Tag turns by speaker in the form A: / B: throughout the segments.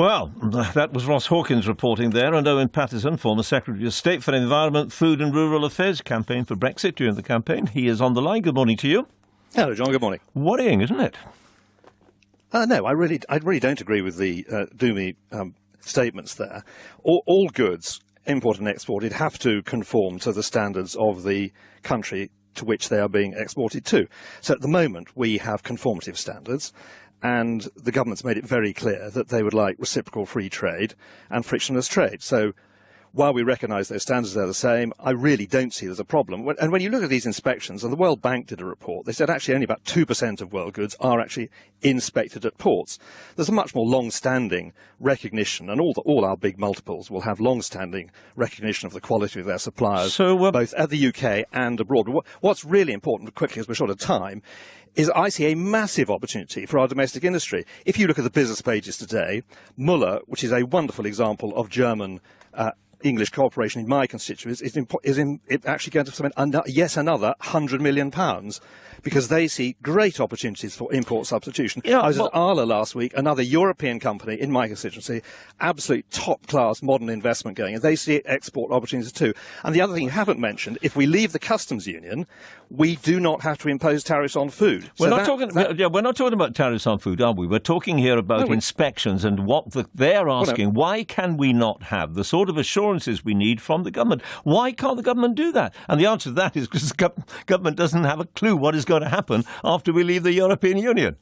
A: Well, that was Ross Hawkins reporting there, and Owen Paterson, former Secretary of State for Environment, Food and Rural Affairs, campaigned for Brexit during the campaign. He is on the line. Good morning to you.
B: Hello, John. Good morning.
A: Worrying, isn't it?
B: No, I really don't agree with the doomy statements there. All goods, imported and exported, have to conform to the standards of the country to which they are being exported to. So at the moment, we have conformative standards. And the government's made it very clear that they would like reciprocal free trade and frictionless trade. So while we recognise those standards are the same, I really don't see there's a problem. And when you look at these inspections, and the World Bank did a report, they said actually only about 2% of world goods are actually inspected at ports. There's a much more long-standing recognition, and all our big multiples will have long-standing recognition of the quality of their suppliers, both at the UK and abroad. What's really important, quickly as we're short of time, is I see a massive opportunity for our domestic industry. If you look at the business pages today, Muller, which is a wonderful example of German English cooperation in my constituents, is actually going to spend yet another £100 million, because they see great opportunities for import substitution. I was at Arla last week, another European company in my constituency, absolute top-class modern investment going, and they see export opportunities too. And the other thing you haven't mentioned, if we leave the customs union, we do not have to impose tariffs on food.
A: We're not talking about tariffs on food, are we? We're talking here about inspections and what they're asking. Why can we not have the sort of assurances we need from the government? Why can't the government do that? And the answer to that is because the government doesn't have a clue what is going to happen after we leave the European Union.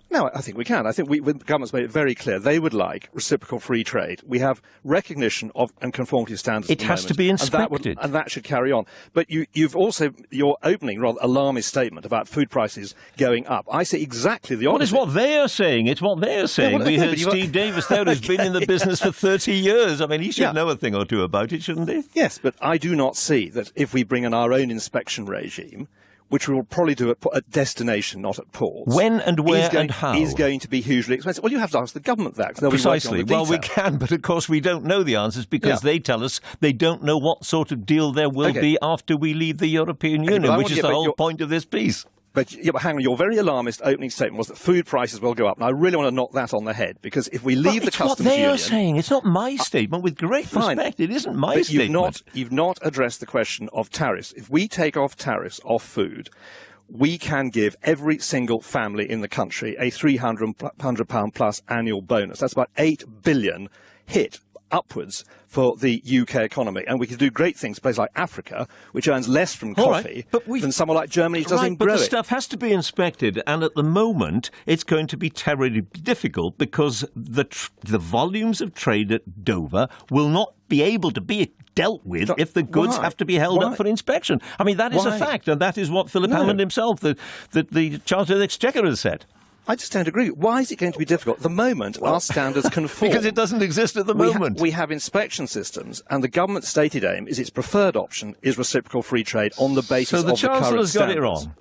B: No, I think we can. I think the government's made it very clear they would like reciprocal free trade. We have recognition of and conformity standards.
A: It has to be inspected.
B: And that should carry on. But you've also, your opening rather alarmist statement about food prices going up. I see exactly the opposite.
A: What is what they are saying? It's what they are saying. We heard Steve Davis there, who's been in the business for 30 years. I mean, he should know a thing or two about it, shouldn't he?
B: Yes, but I do not see that if we bring in our own inspection regime, which we will probably do at destination, not at ports.
A: When and where and how?
B: Is going to be hugely expensive. Well, you have to ask the government that.
A: Precisely. Well, we can, but of course we don't know the answers because they tell us they don't know what sort of deal there will be after we leave the European Union, which is the whole point of this piece.
B: But hang on, your very alarmist opening statement was that food prices will go up. And I really want to knock that on the head, because if we leave the customs union...
A: It's what they are saying. It's not my statement. With great respect, it isn't my statement.
B: You've not addressed the question of tariffs. If we take off tariffs off food, we can give every single family in the country a £300 plus annual bonus. That's about 8 billion hit upwards for the UK economy. And we can do great things in places like Africa, which earns less from coffee than somewhere like Germany, which doesn't grow it.
A: But the stuff has to be inspected, and at the moment it's going to be terribly difficult because the volumes of trade at Dover will not be able to be dealt with if the goods have to be held up for inspection. I mean, that is a fact, and that is what Philip Hammond himself, the Chancellor of the Exchequer, has said.
B: I just don't agree. Why is it going to be difficult? At the moment, our standards conform.
A: Because it doesn't exist at the moment.
B: We have inspection systems, and the government's stated aim is its preferred option is reciprocal free trade on the basis of the current standards. So the Chancellor's got it wrong?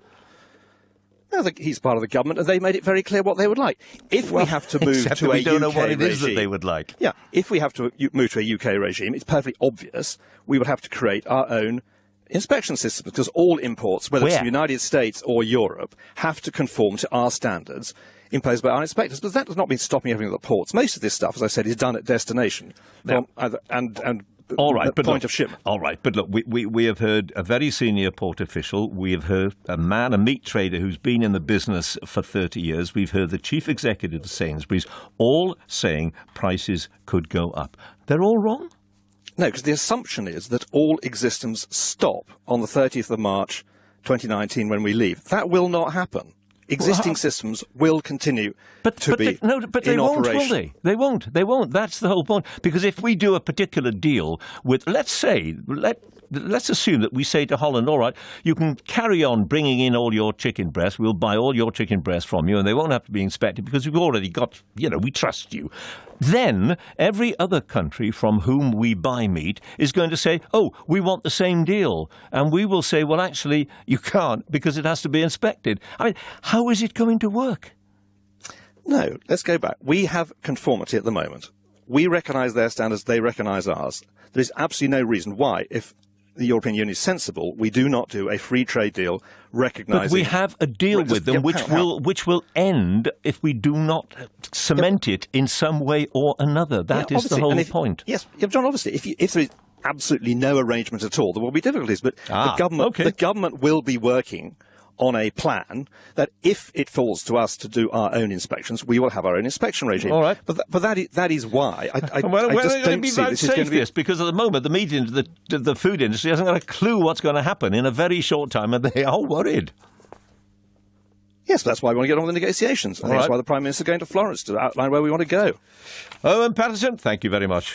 B: No, he's part of the government, and they made it very clear what they would like. If we have to move to a UK regime...
A: we don't know what it is that they would like.
B: Yeah, if we have to move to a UK regime, it's perfectly obvious we would have to create our own inspection system, because all imports, whether it's the United States or Europe, have to conform to our standards imposed by our inspectors. But that does not mean stopping everything at the ports. Most of this stuff, as I said, is done at destination point of shipment.
A: All right, but look, we have heard a very senior port official. We have heard a meat trader who's been in the business for 30 years. We've heard the chief executive of Sainsbury's, all saying prices could go up. They're all wrong?
B: No, because the assumption is that all existence stop on the 30th of March 2019 when we leave. That will not happen. Existing systems will continue to be in operation.
A: But they won't, will they? They won't. They won't. That's the whole point. Because if we do a particular deal with, let's assume that we say to Holland, all right, you can carry on bringing in all your chicken breasts. We'll buy all your chicken breasts from you, and they won't have to be inspected because we've already got, we trust you. Then every other country from whom we buy meat is going to say, oh, we want the same deal. And we will say, well, actually, you can't because it has to be inspected. I mean, how is it going to work?
B: No, let's go back. We have conformity at the moment. We recognise their standards, they recognise ours. There is absolutely no reason why, if the European Union is sensible, we do not do a free trade deal recognising...
A: But we have a deal with them which will end if we do not cement it in some way or another. That is the whole point.
B: Yes, John, obviously, if there is absolutely no arrangement at all, there will be difficulties, but the government will be working on a plan that if it falls to us to do our own inspections, we will have our own inspection regime.
A: All right.
B: But that is why I just
A: don't
B: see this is going to be...
A: because at the moment the food industry hasn't got a clue what's going to happen in a very short time, and they are worried.
B: Yes, that's why we want to get on with the negotiations. And that's why the Prime Minister is going to Florence to outline where we want to go.
A: Owen Paterson, thank you very much.